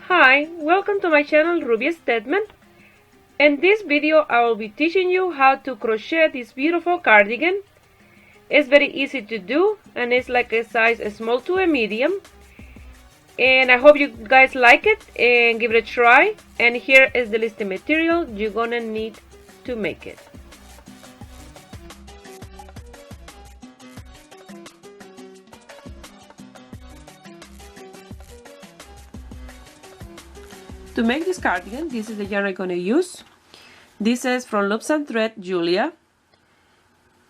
Hi, welcome to my channel Ruby Stedman. In this video I will be teaching you how to crochet this beautiful cardigan. It's very easy to do and it's like a size small to a medium. And I hope you guys like it and give it a try. And here is the list of material you're gonna need to make it. To make this cardigan, this is the yarn I'm going to use. This is from Loops and Thread Julia.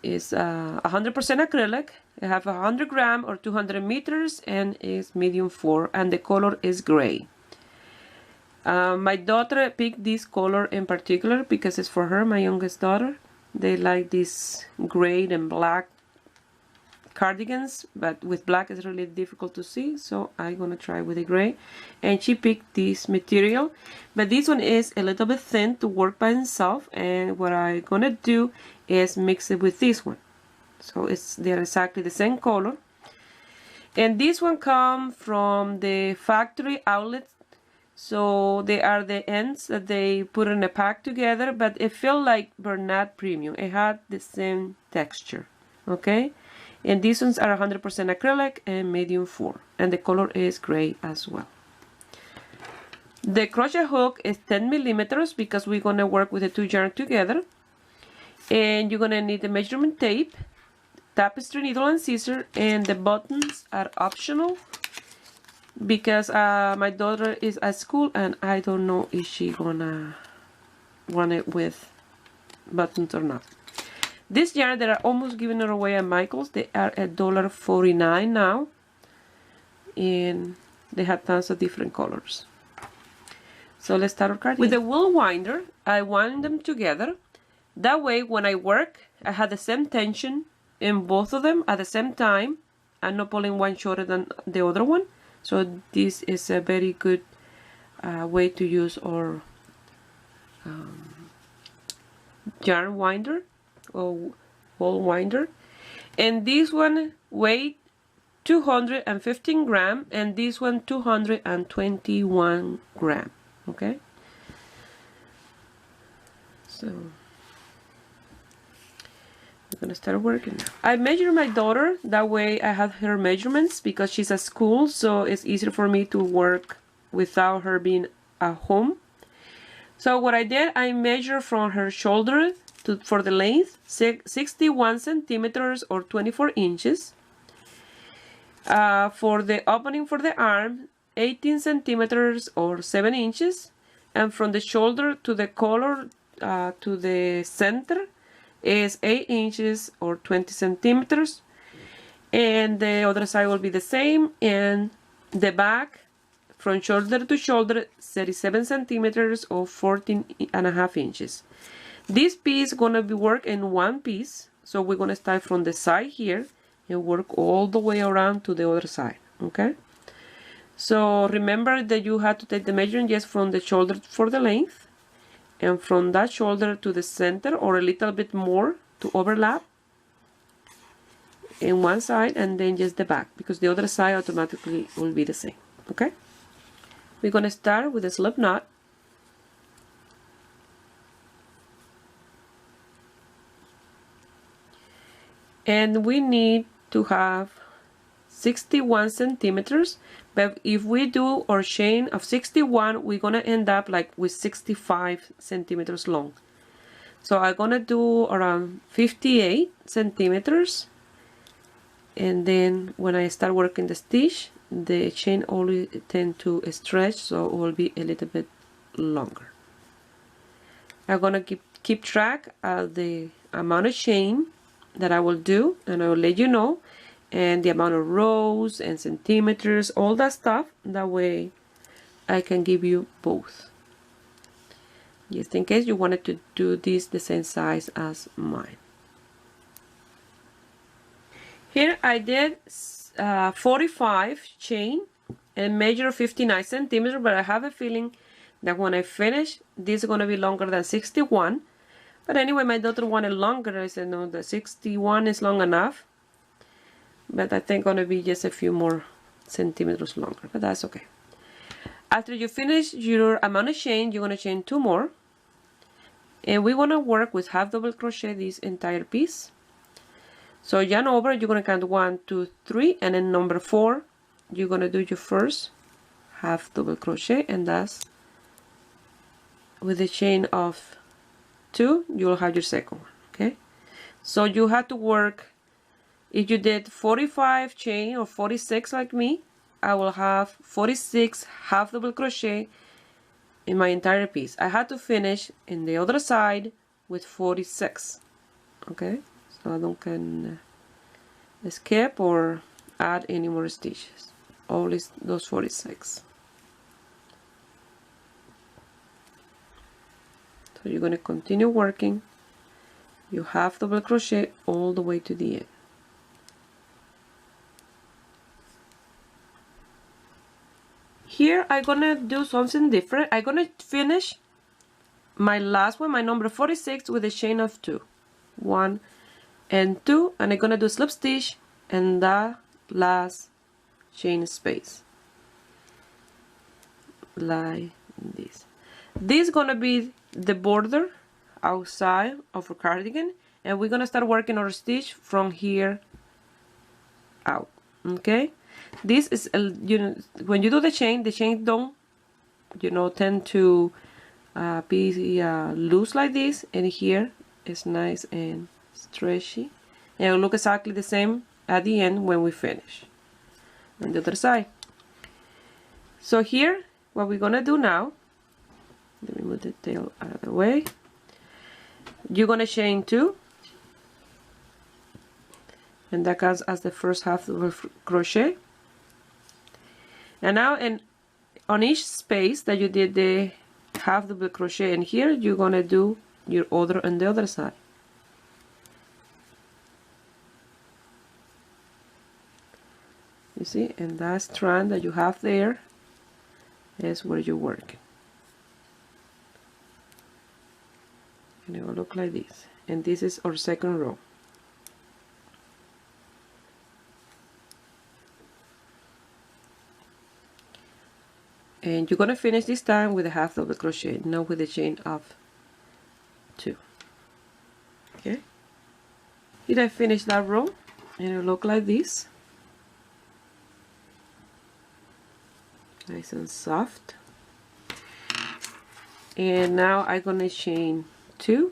It's 100% acrylic. I have 100 gram or 200 meters and is medium 4 and the color is gray. My daughter picked this color in particular because it's for her, my youngest daughter. They like this gray and black cardigans, but with black is really difficult to see, so I'm gonna try with the gray. And she picked this material, but this one is a little bit thin to work by itself, and what I'm gonna do is mix it with this one, so they're exactly the same color. And this one come from the factory outlet, so they are the ends that they put in a pack together, but it felt like Bernat Premium. It had the same texture, okay? And these ones are 100% acrylic and medium 4, and the color is gray as well. The crochet hook is 10 millimeters because we're going to work with the two yarn together. And you're going to need the measurement tape, tapestry needle and scissors, and the buttons are optional because my daughter is at school and I don't know if she's gonna want it with buttons or not. This yarn, they are almost giving it away at Michael's. They are at $1.49 now. And they have tons of different colors. So let's start our cardigan. With the wool winder, I wind them together. That way, when I work, I have the same tension in both of them at the same time. I'm not pulling one shorter than the other one. So this is a very good way to use our yarn winder. Or wool winder. And this one weighed 215 gram and this one 221 gram. Okay, so I'm gonna start working now. I measure my daughter, that way I have her measurements because she's at school, so it's easier for me to work without her being at home. So what I did, I measured from her shoulder for the length 61 centimeters or 24 inches. For the opening for the arm 18 centimeters or 7 inches, and from the shoulder to the collar to the center is 8 inches or 20 centimeters, and the other side will be the same, and the back from shoulder to shoulder 37 centimeters or 14.5 inches. This piece is going to be worked in one piece, so we're going to start from the side here and work all the way around to the other side, okay? So remember that you have to take the measurement just from the shoulder for the length, and from that shoulder to the center or a little bit more to overlap in one side, and then just the back, because the other side automatically will be the same, okay? We're going to start with a slip knot. And we need to have 61 centimeters, but if we do our chain of 61, we're gonna end up like with 65 centimeters long. So I'm gonna do around 58 centimeters, and then when I start working the stitch, the chain only tend to stretch, so it will be a little bit longer. I'm gonna keep track of the amount of chain that I will do, and I will let you know, and the amount of rows and centimeters, all that stuff. That way I can give you both, just in case you wanted to do this the same size as mine. Here I did 45 chain and measure 59 centimeters, but I have a feeling that when I finish this is going to be longer than 61. But anyway, my daughter wanted longer. I said, no, the 61 is long enough. But I think going to be just a few more centimeters longer, but that's okay. After you finish your amount of chain, you're going to chain 2 more, and we want to work with half double crochet this entire piece. So yarn over, you're going to count 1, 2, 3, and then number 4 you're going to do your first half double crochet, and that's with the chain of 2 you'll have your second one. Okay, so you have to work, if you did 45 chain or 46 like me, I will have 46 half double crochet in my entire piece. I had to finish in the other side with 46. Okay, so I don't can skip or add any more stitches, only those 46. So you're going to continue working you half double crochet all the way to the end. Here I'm gonna do something different. I'm gonna finish my last one, my number 46, with a chain of 2, 1 and 2, and I'm gonna do slip stitch and that last chain space like this. This is gonna be the border outside of our cardigan, and we're gonna start working our stitch from here out. Okay, this is when you do the chain don't tend to be loose like this, and here it's nice and stretchy, and it'll look exactly the same at the end when we finish on the other side. So here what we're gonna do now, let me move the tail out of the way. You're gonna chain 2, and that counts as the first half double crochet. And now on each space that you did the half double crochet, and here you're gonna do your other on the other side. You see, and that strand that you have there is where you're working. And it will look like this, and this is our second row. And you're going to finish this time with a half double crochet, not with a chain of 2. Okay, here I finished that row, and it'll look like this, nice and soft. And now I'm going to chain 2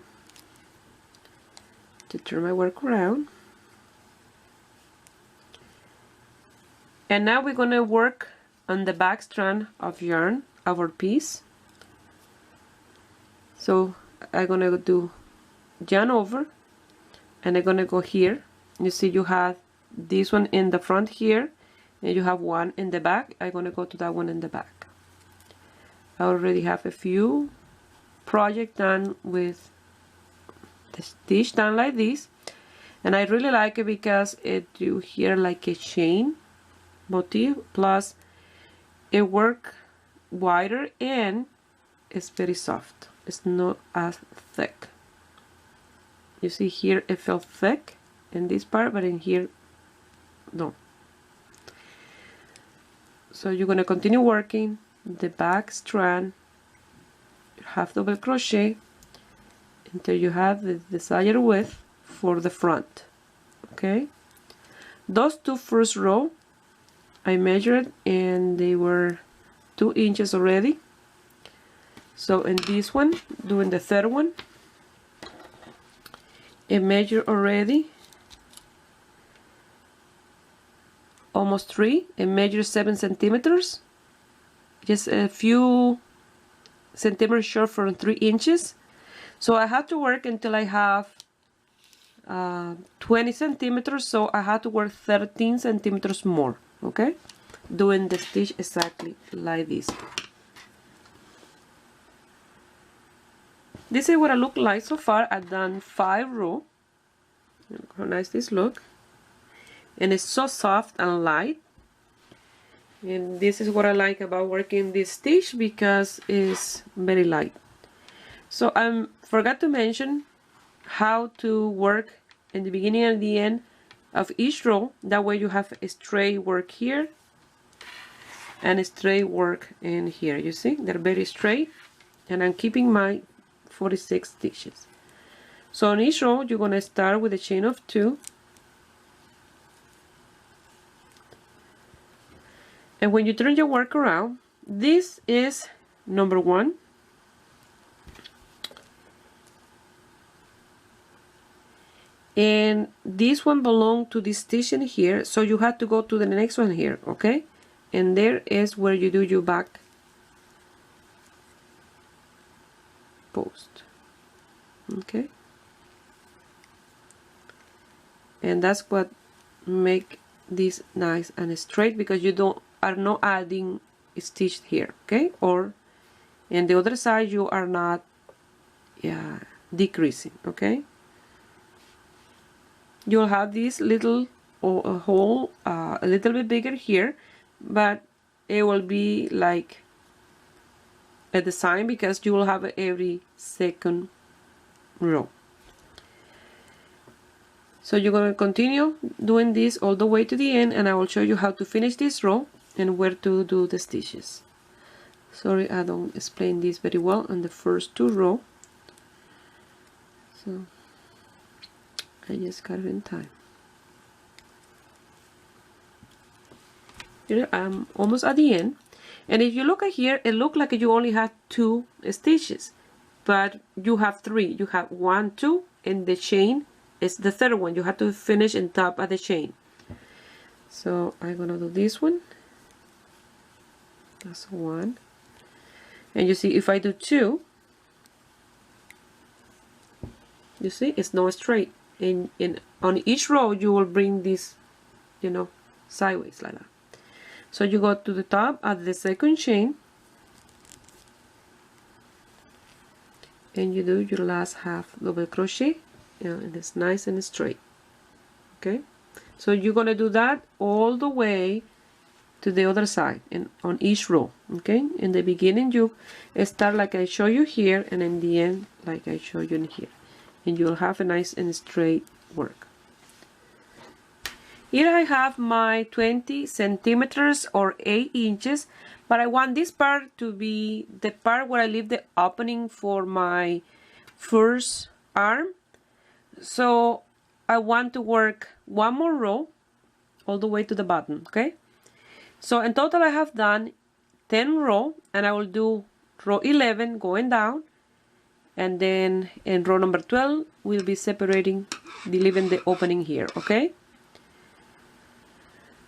to turn my work around, and now we're going to work on the back strand of yarn of our piece. So I'm going to do yarn over, and I'm going to go here. You see you have this one in the front here, and you have one in the back. I'm going to go to that one in the back. I already have a few projects done with the stitch done like this, and I really like it because it do here like a chain motif, plus it work wider and it's very soft. It's not as thick. You see here it felt thick in this part, but in here no. So you're going to continue working the back strand, half double crochet until you have the desired width for the front. Okay, those 2 first row I measured, and they were 2 inches already. So in this one, doing the third one, I measured already almost 3. I measured 7 centimeters, just a few centimeters short from 3 inches. So I have to work until I have 20 centimeters, so I have to work 13 centimeters more. Okay, doing the stitch exactly like this. This is what I look like so far. I've done 5 rows. Look how nice this look, and it's so soft and light. And this is what I like about working this stitch, because it's very light. So I forgot to mention how to work in the beginning and the end of each row. That way you have a straight work here, and straight work in here. You see, they're very straight, and I'm keeping my 46 stitches. So on each row you're going to start with a chain of 2, and when you turn your work around, this is number 1, and this one belongs to this stitch in here, so you have to go to the next one here, okay? And there is where you do your back post, okay? And that's what make this nice and straight, because you are not adding stitch here, okay? Or in the other side you are not decreasing, okay? You'll have this little hole a little bit bigger here, but it will be like a design because you will have every second row. So you're going to continue doing this all the way to the end, and I will show you how to finish this row and where to do the stitches. Sorry, I don't explain this very well on the first 2 rows, so I just got it in time. Here I'm almost at the end, and if you look at here, it looks like you only have 2 stitches, but you have 3. You have 1, 2, and the chain is the third one. You have to finish in top of the chain. So I'm gonna do this one. That's 1, and you see if I do 2, you see it's not straight. On each row you will bring this, you know, sideways like that. So you go to the top of the second chain, and you do your last half double crochet, and it's nice and straight, okay? So you're gonna do that all the way to the other side and on each row, okay? In the beginning you start like I show you here, and in the end like I show you in here, and you'll have a nice and straight work. Here I have my 20 centimeters or 8 inches, but I want this part to be the part where I leave the opening for my first arm. So I want to work 1 more row all the way to the bottom, okay? So in total I have done 10 rows, and I will do row 11 going down, and then in row number 12 we'll be separating, leaving the opening here, okay?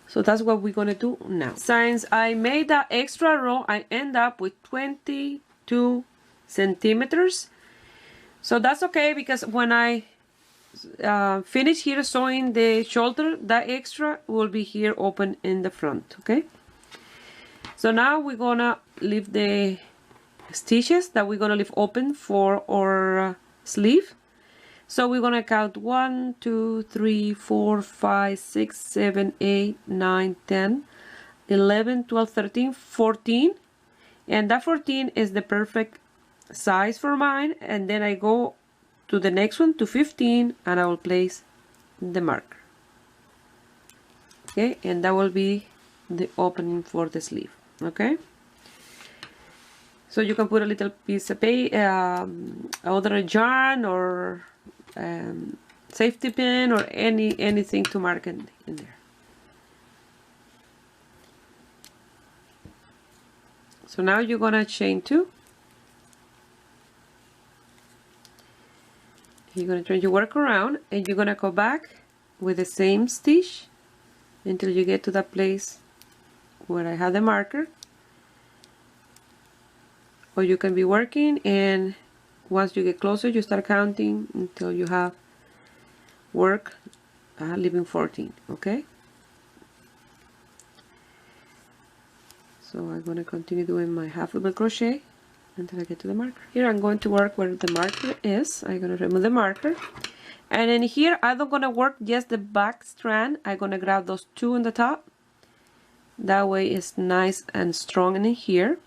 So that's what we're gonna do now. Since I made that extra row, I end up with 22 centimeters. So that's okay, because when I finish here sewing the shoulder, that extra will be here open in the front, okay? So now we're gonna leave the stitches that we're gonna leave open for our sleeve. So we're gonna count 1, 2, 3, 4, 5, 6, 7, 8, 9, 10, 11, 12, 13, 14, and that 14 is the perfect size for mine. And then I go to the next one to 15, and I will place the marker, okay? And that will be the opening for the sleeve, okay? So you can put a little piece of other yarn or safety pin or anything to mark in there. So now you're gonna chain 2. You're gonna turn your work around, and you're gonna go back with the same stitch until you get to that place where I have the marker. Or you can be working, and once you get closer you start counting until you have work leaving 14, okay? So I'm going to continue doing my half double crochet until I get to the marker. Here I'm going to work where the marker is. I'm going to remove the marker, and in here I'm not going to work just the back strand. I'm going to grab those 2 on the top. That way it's nice and strong in here.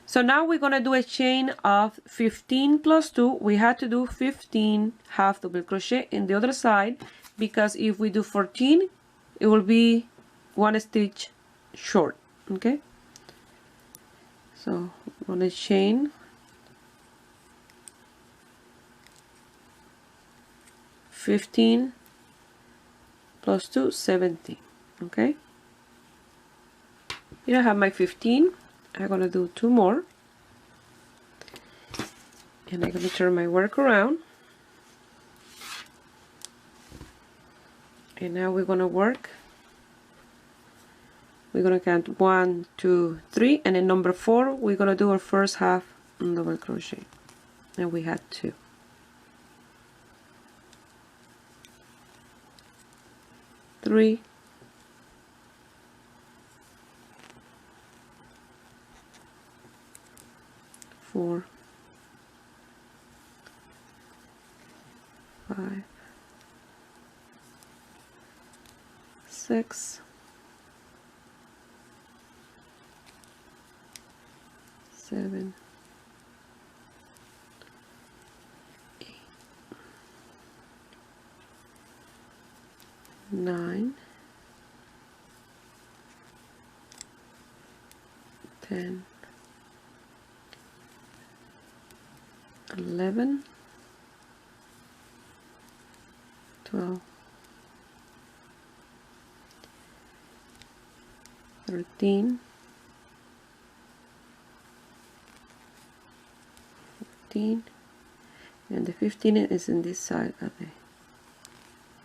So now we're going to do a chain of 15 plus 2. We had to do 15 half double crochet in the other side, because if we do 14 it will be 1 stitch short, okay? So on a chain 15 plus 2, 17. Okay, here I have my 15. I'm gonna do 2 more, and I'm gonna turn my work around, and now we're gonna work. We're gonna count 1, 2, 3, and in number 4 we're gonna do our first half double crochet, and we had 2. 3, 4, 5, 6, 7, 8, 9, 10, 11, 12, 13, 14, and the 15 is in this side of it.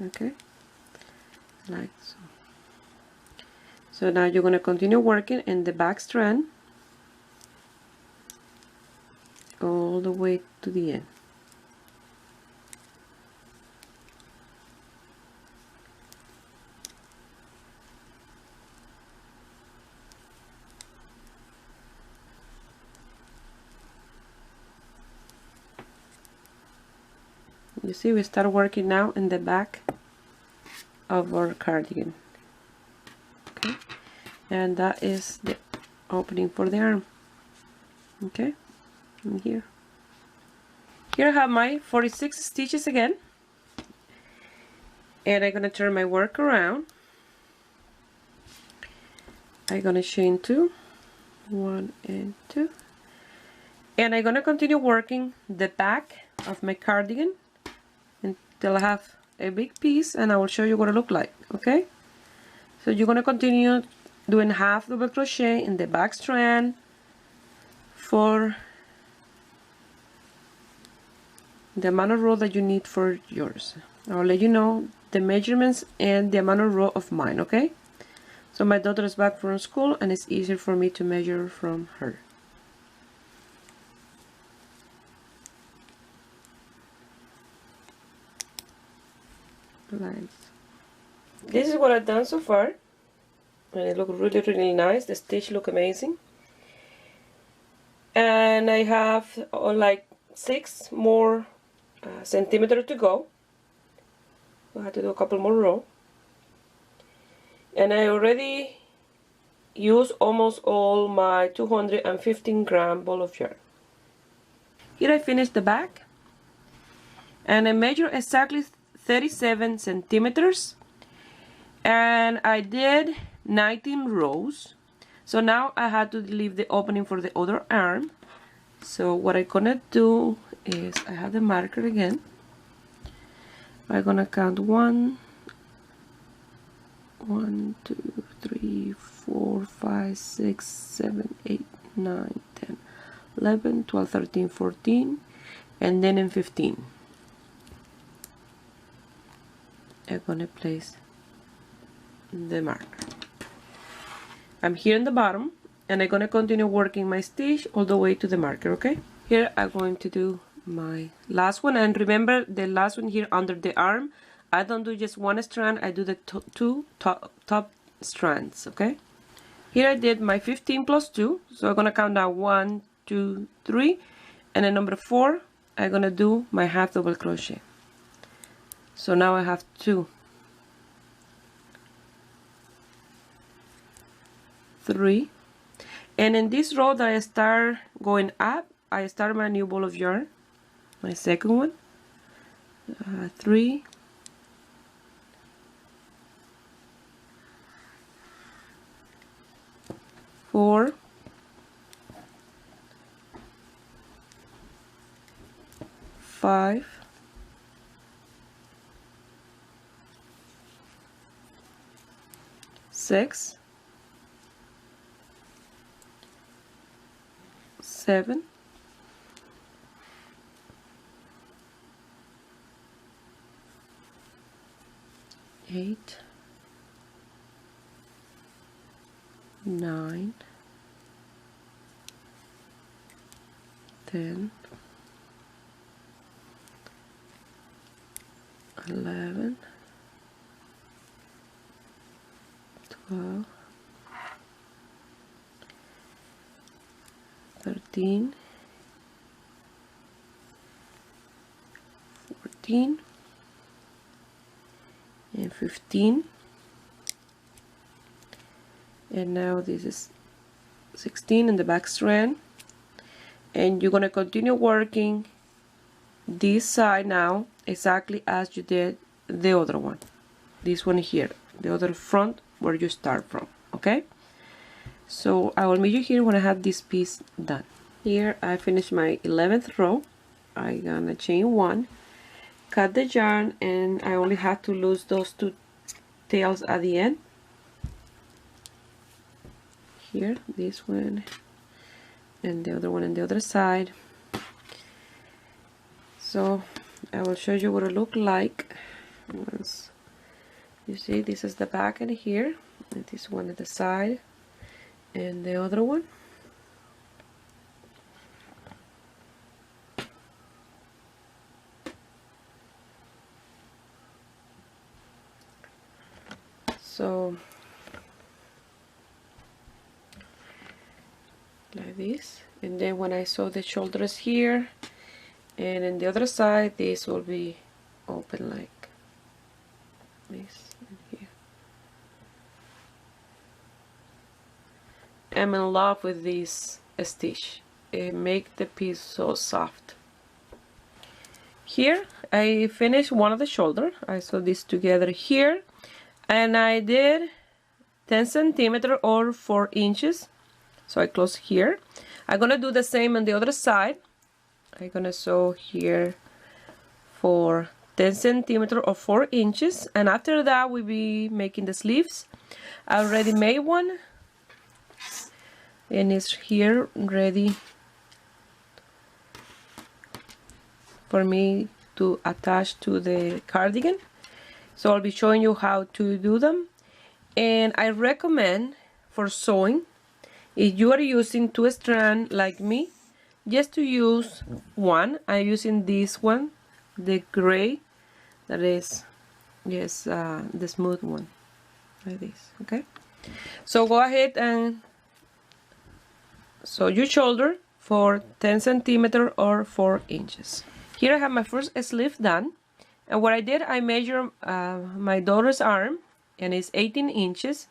Okay, like so. So now you're going to continue working in the back strand all the way to the end. You see, we start working now in the back of our cardigan. Okay, and that is the opening for the arm. Okay, and here I have my 46 stitches again, and I'm gonna turn my work around. I'm gonna chain 2, 1 and 2, and I'm gonna continue working the back of my cardigan until I have a big piece, and I will show you what it looks like. Okay, so you're gonna continue doing half double crochet in the back strand for the amount of row that you need for yours. I'll let you know the measurements and the amount of row of mine. Okay, so my daughter is back from school and it's easier for me to measure from her. Nice. This is what I've done so far, and it looks really nice. The stitch look amazing, and I have like 6 more centimeters to go. I have to do a couple more rows, and I already used almost all my 215-gram ball of yarn. Here I finished the back, and I measured exactly 37 centimeters, and I did 19 rows. So now I had to leave the opening for the other arm. So what I'm gonna do is, I have the marker again. I'm gonna count 1, 2, 3, 4, 5, 6, 7, 8, 9, 10, 11, 12, 13, 14, and then in 15. I'm gonna place the marker. I'm here in the bottom, and I'm gonna continue working my stitch all the way to the marker. Okay, here I'm going to do my last one, and remember the last one here under the arm, I don't do just one strand, I do the two top strands. Okay, here I did my 15 plus 2, so I'm gonna count down 1, 2, 3, and then number 4 I'm gonna do my half double crochet. So now I have 2, 3, and in this row that I start going up, I start my new ball of yarn, my second one, 3, 4, 5, 6, 7, 8, 9, 10, 11, 12, 13, 14, and 15, and now this is 16 in the back strand, and you're going to continue working this side now exactly as you did the other one, this one here, the other front where you start from. Okay, so I will meet you here when I have this piece done. Here I finished my 11th row. I'm gonna chain 1, cut the yarn, and I only have to lose those 2 tails at the end. Here, this one and the other one on the other side. So I will show you what it look like once you see. This is the back and here, and this one at the side, and the other one. So like this, and then when I sew the shoulders here, and in the other side this will be open like this and here. I'm in love with this stitch. It makes the piece so soft. Here I finished one of the shoulder. I sewed this together here, and I did 10 centimeters or 4 inches. So I close here. I'm gonna do the same on the other side. I'm gonna sew here for 10 centimeters or 4 inches, and after that we'll be making the sleeves. I already made one, and it's here ready for me to attach to the cardigan. So I'll be showing you how to do them, and I recommend for sewing, if you are using 2 strands like me, just to use one. I'm using this one, the gray, that is the smooth one, like this. Okay, so go ahead and sew your shoulder for 10 centimeters or 4 inches. Here I have my first sleeve done, and what I did, I measured my daughter's arm, and it's 18 inches.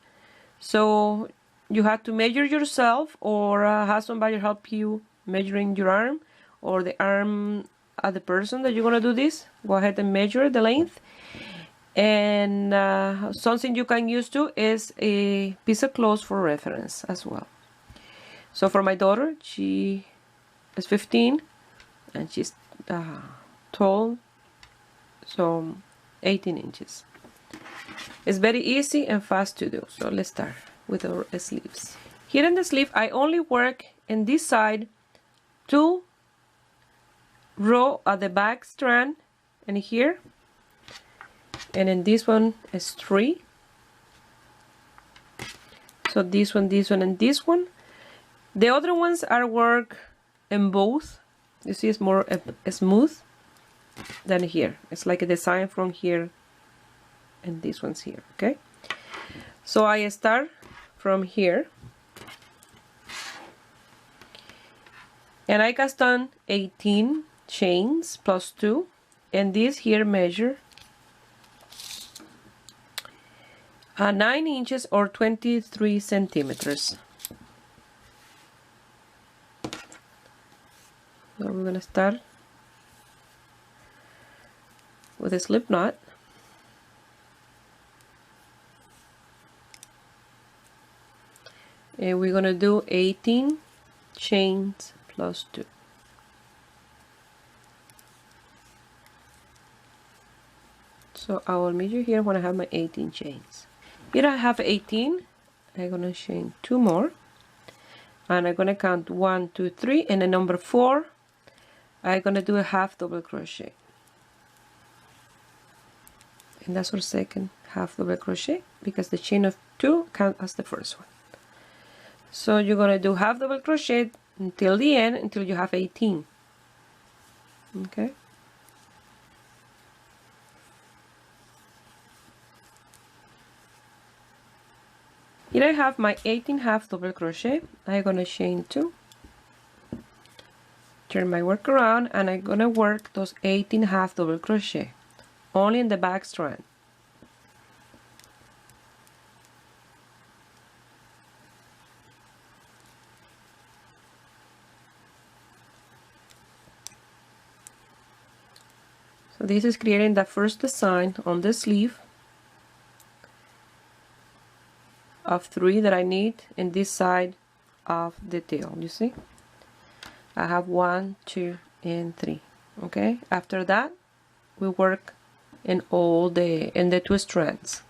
So you have to measure yourself, or have somebody help you measuring your arm, or the arm of the person that you're gonna do this. Go ahead and measure the length. And something you can use too is a piece of cloth for reference as well. So for my daughter, she is 15 and she's tall, so 18 inches. It's very easy and fast to do. So let's start with our sleeves. Here in the sleeve, I only work in this side 2 rows at the back strand, and here, and in this one is 3. So this one, and this one. The other ones are work in both. You see, it's more smooth than here. It's like a design from here, and this one's here. Okay, so I start from here, and I cast on 18 chains plus 2, and this here measure 9 inches or 23 centimeters. So we're gonna start with a slip knot. And we're gonna do 18 chains plus 2. So I will meet you here when I have my 18 chains. Here I have 18. I'm gonna chain 2 more, and I'm gonna count 1, 2, 3, and the number 4 I'm gonna do a half double crochet, and that's our second half double crochet because the chain of 2 counts as the first one. So you're gonna do half double crochet until the end, until you have 18. Okay. Here I have my 18 half double crochet. I'm gonna chain 2, turn my work around, and I'm gonna work those 18 half double crochet only in the back strand. So this is creating the first design on the sleeve of 3 that I need in this side of the tail. You see, I have 1, 2, and 3. Okay, after that we work in the 2 strands.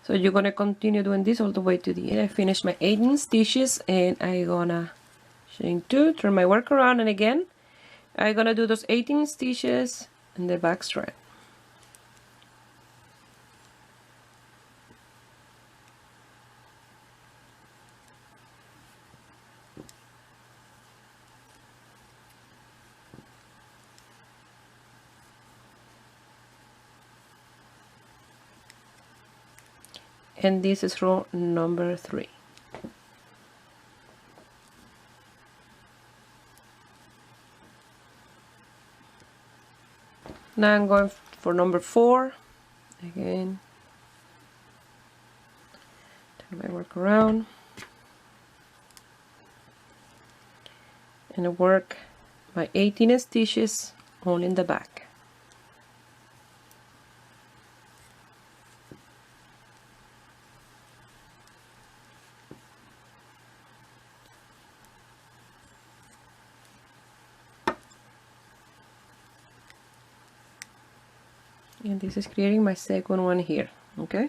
So you're gonna continue doing this all the way to the end. I finished my 18 stitches, and I'm gonna chain 2, turn my work around, and again I'm gonna do those 18 stitches in the back strand. And this is row number 3. Now I'm going for number 4 again. Turn my work around and I work my 18 stitches only in the back. And this is creating my second one here. Okay,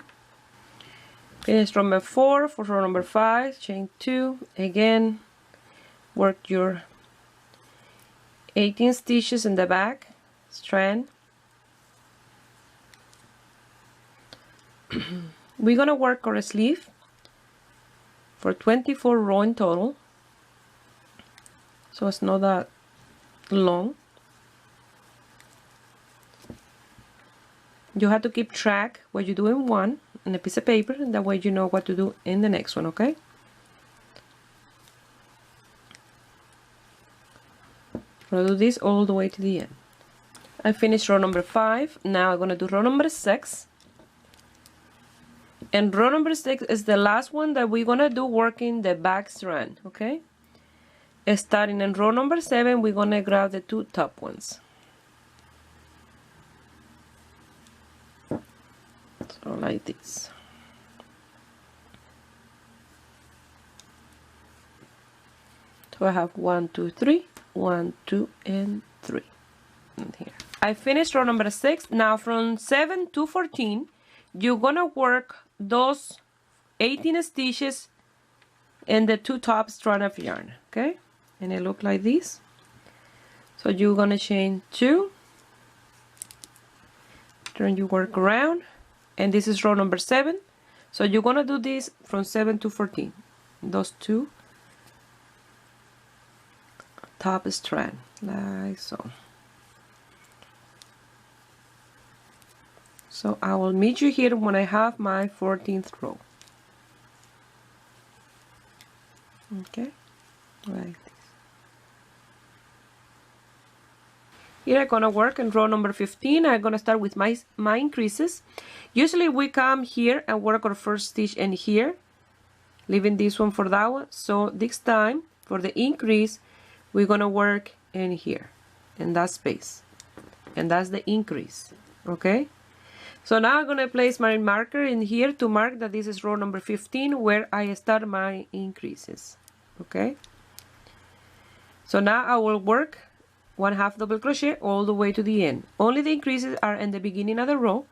finish row number 4 for row number 5, chain 2, again work your 18 stitches in the back strand. We're gonna work our sleeve for 24 rows in total, so it's not that long. You have to keep track what you do in one on a piece of paper, and that way you know what to do in the next one. Okay, I'll do this all the way to the end. I finished row number 5. Now I'm going to do row number 6, and row number 6 is the last one that we're going to do working the back strand. Okay, starting in row number 7, we're going to grab the 2 top ones. So like this. So I have 1, 2, 3, 1, 2, and 3 in here. I finished row number 6. Now from 7 to 14, you're gonna work those 18 stitches in the 2 top strand of yarn. Okay, and it look like this. So you're gonna chain 2, turn your work around, and this is row number 7. So you're gonna do this from 7 to 14, those 2 top strand, like so. So I will meet you here when I have my 14th row. Okay, like this. Here I'm gonna work in row number 15. I'm gonna start with my increases. Usually we come here and work our first stitch in here, leaving this one for that one. So this time for the increase, we're gonna work in here, in that space, and that's the increase. Okay, so now I'm gonna place my marker in here to mark that this is row number 15 where I start my increases. Okay, so now I will work 1/2 double crochet all the way to the end. Only the increases are in the beginning of the row.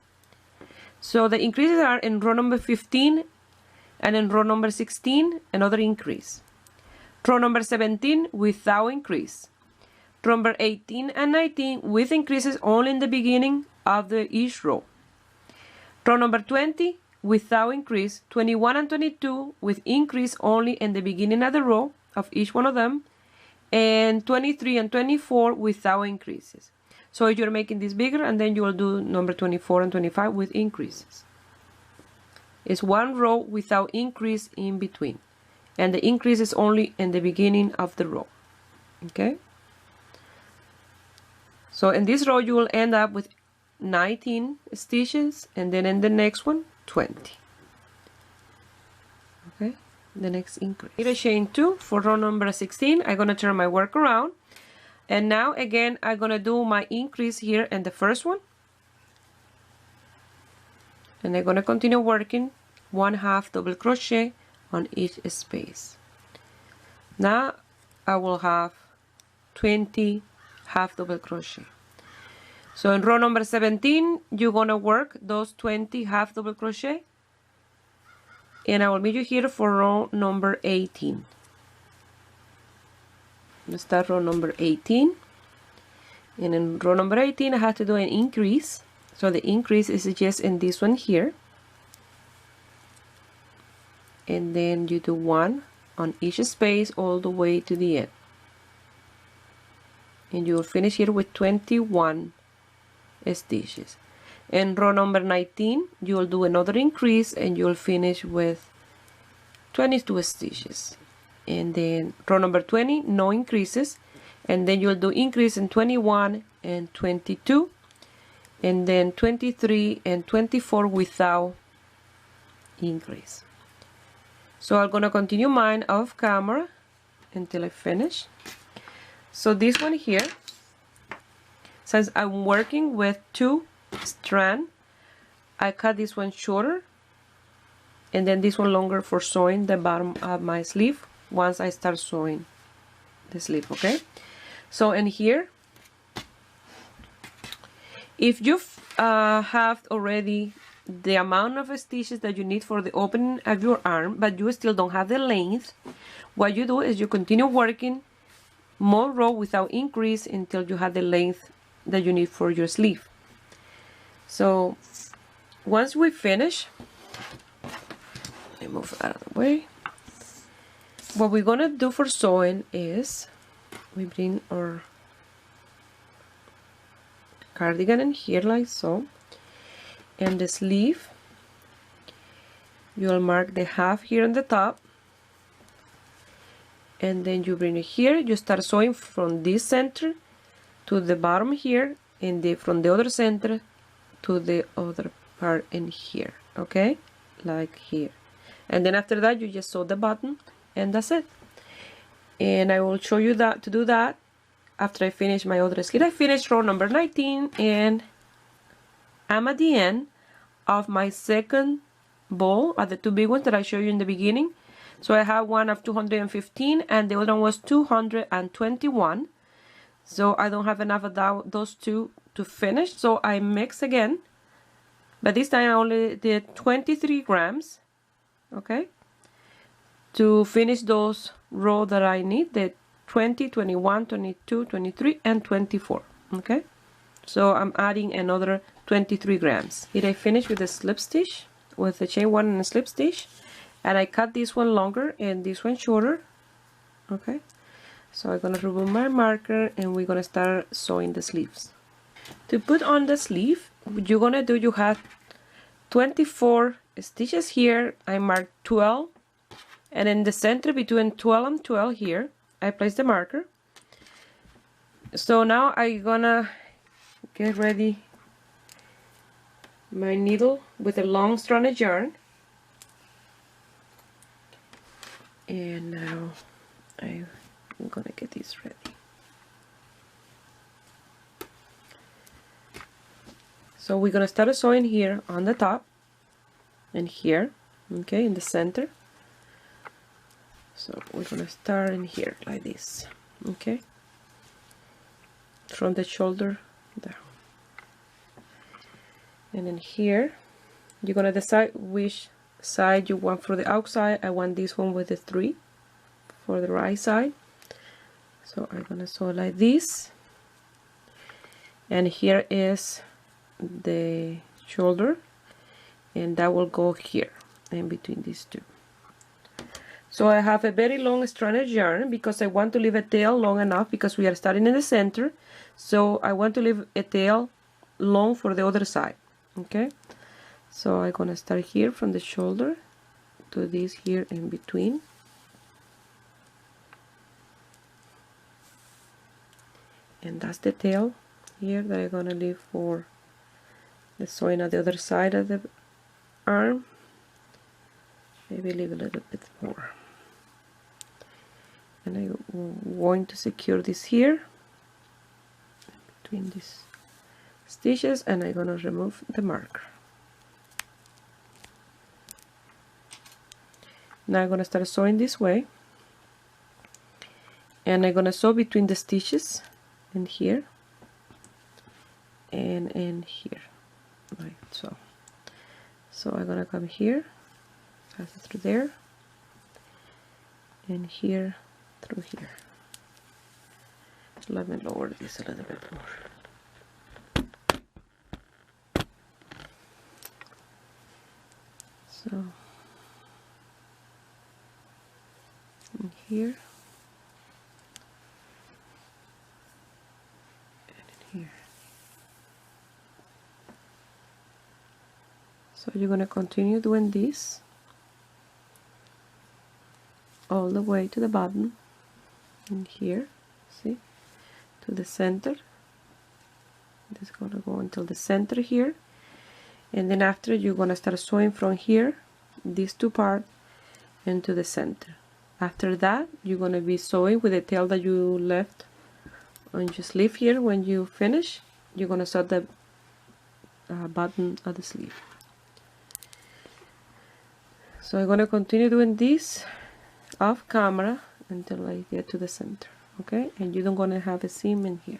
So the increases are in row number 15 and in row number 16 another increase. Row number 17 without increase. Row number 18 and 19 with increases only in the beginning of each row. Row number 20 without increase. 21 and 22 with increase only in the beginning of the row of each one of them. And 23 and 24 without increases. So you're making this bigger, and then you will do number 24 and 25 with increases. It's one row without increase in between, and the increase is only in the beginning of the row. Okay, so in this row you will end up with 19 stitches, and then in the next one 20. Okay, the next increase. Need a chain 2 for row number 16. I'm gonna turn my work around, and now again I'm gonna do my increase here in the first one, and I'm gonna continue working 1/2 double crochet on each space. Now I will have 20 half double crochet. So in row number 17 you're gonna work those 20 half double crochet, and I will meet you here for row number 18. Let's start row number 18, and in row number 18 I have to do an increase. So the increase is just in this one here, and then you do one on each space all the way to the end, and you will finish here with 21 stitches. In row number 19 you will do another increase, and you will finish with 22 stitches. And then row number 20 no increases, and then you'll do increase in 21 and 22, and then 23 and 24 without increase. So I'm gonna continue mine off camera until I finish. So this one here, since I'm working with 2 strands, I cut this one shorter and then this one longer for sewing the bottom of my sleeve once I start sewing the sleeve. Okay, so in here, if you have already the amount of stitches that you need for the opening of your arm, but you still don't have the length, what you do is you continue working more row without increase until you have the length that you need for your sleeve. So once we finish, let me move out of the way. What we're gonna do for sewing is we bring our cardigan in here like so, and the sleeve you'll mark the half here on the top, and then you bring it here. You start sewing from this center to the bottom here, and from the other center to the other part in here. Okay, like here, and then after that you just sew the button, and that's it. And I will show you that to do that after I finish my other sleeve. I finished row number 19, and I'm at the end of my second ball of the 2 big ones that I showed you in the beginning. So I have one of 215 and the other one was 221. So I don't have enough of those two to finish, so I mix again, but this time I only did 23 grams, okay, to finish those rows that I need, the 20, 21, 22, 23, and 24. Okay, so I'm adding another 23 grams. Here I finish with a slip stitch, with the chain 1 and a slip stitch, and I cut this one longer and this one shorter. Okay, so I'm gonna remove my marker and we're gonna start sewing the sleeves. To put on the sleeve, what you're gonna do, you have 24 stitches here. I marked 12, and in the center between 12 and 12 here I place the marker. So now I'm gonna get ready my needle with a long stranded yarn, and now I'm gonna get this ready. So we're gonna start sewing here on the top and here, okay, in the center. So we're gonna start in here like this, okay. from the shoulder down. And then here you're gonna decide which side you want for the outside. I want this one with the 3 for the right side, so I'm gonna sew like this, and here is the shoulder, and that will go here in between these two. So I have a very long stranded yarn because I want to leave a tail long enough, because we are starting in the center, so I want to leave a tail long for the other side. Okay, so I'm gonna start here from the shoulder to this here in between, and that's the tail here that I'm gonna leave for the sewing at the other side of the arm. Maybe leave a little bit more, and I'm going to secure this here between these stitches, and I'm gonna remove the marker. Now I'm gonna start sewing this way, and I'm gonna sew between the stitches in here and in here, like so. So I'm gonna come here, pass it through there, and here through here. Let me lower this a little bit more. So in here and in here. So you're going to continue doing this all the way to the bottom, and here, see, to the center. This is going to go until the center here, and then after you're going to start sewing from here, these two parts, into the center. After that, you're going to be sewing with the tail that you left on your sleeve here. When you finish, you're going to sew the bottom of the sleeve. So I'm going to continue doing this off camera until I get to the center, okay? And you don't going to have a seam in here.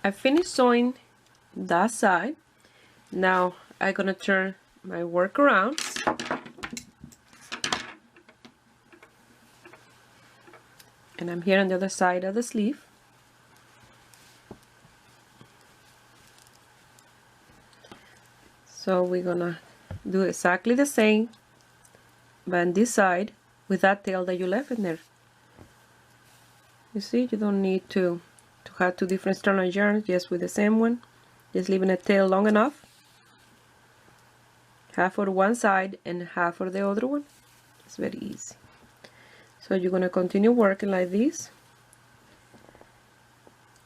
I finished sewing that side. Now I'm going to turn my work around. And I'm here on the other side of the sleeve. So we're gonna do exactly the same, but on this side with that tail that you left in there. You see, you don't need to have two different strands of yarn, just with the same one, just leaving a tail long enough, half for one side and half for the other one. It's very easy. So you're going to continue working like this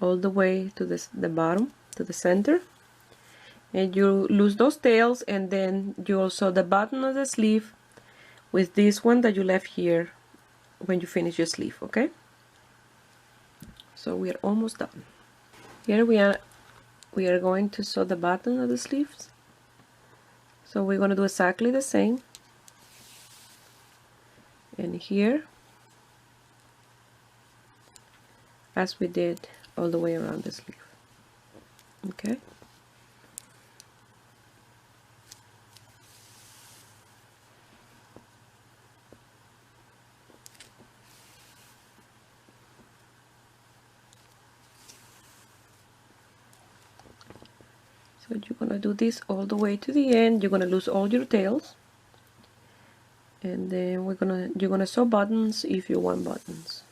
all the way to the bottom, to the center, and you lose those tails, and then you also the bottom of the sleeve with this one that you left here when you finish your sleeve, okay? So we are almost done. Here we are going to sew the bottom of the sleeves. So we're going to do exactly the same, and here as we did all the way around the sleeve, okay? So you're gonna do this all the way to the end. You're gonna lose all your tails, and then you're gonna sew buttons if you want buttons.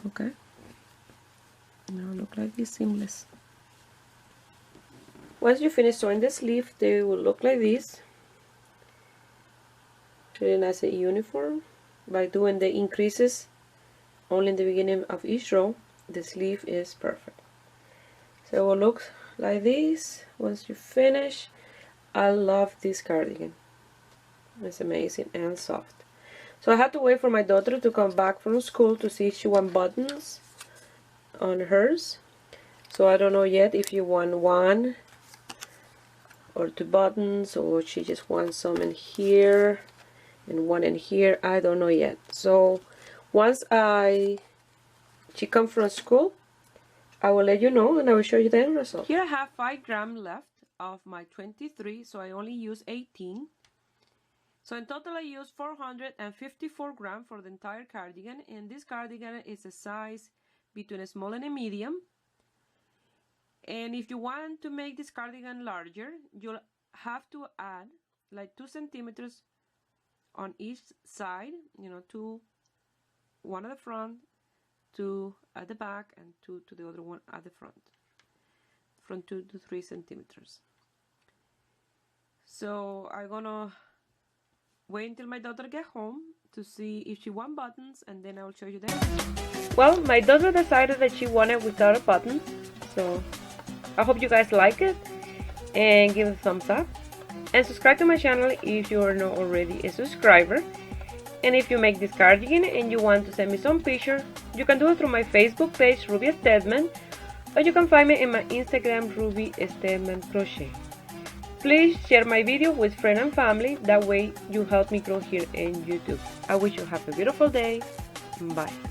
Okay. Now look like this, seamless. Once you finish sewing the sleeve, they will look like this. Really nice and uniform. By doing the increases only in the beginning of each row, the sleeve is perfect. So it will look like this once you finish. I love this cardigan. It's amazing and soft. So I had to wait for my daughter to come back from school to see if she wants buttons on hers. So I don't know yet if you want one or two buttons, or she just wants some in here and one in here. I don't know yet. So once I she comes from school, I will let you know and I will show you the end result. Here I have 5 grams left of my 23, so I only use 18. So in total I use 454 grams for the entire cardigan, and this cardigan is a size between a small and a medium. And if you want to make this cardigan larger, you'll have to add like 2 centimeters on each side, you know, one at the front, 2 at the back, and 2 to the other one at the front, from 2 to 3 centimeters. So I'm gonna wait until my daughter gets home to see if she wants buttons, and then I will show you them. Well, my daughter decided that she wanted without a button, so I hope you guys like it and give it a thumbs up. And subscribe to my channel if you are not already a subscriber. And if you make this cardigan and you want to send me some pictures, you can do it through my Facebook page, Ruby Stedman, or you can find me in my Instagram, Ruby Stedman Crochet. Please share my video with friends and family, that way you help me grow here in YouTube. I wish you have a beautiful day. Bye.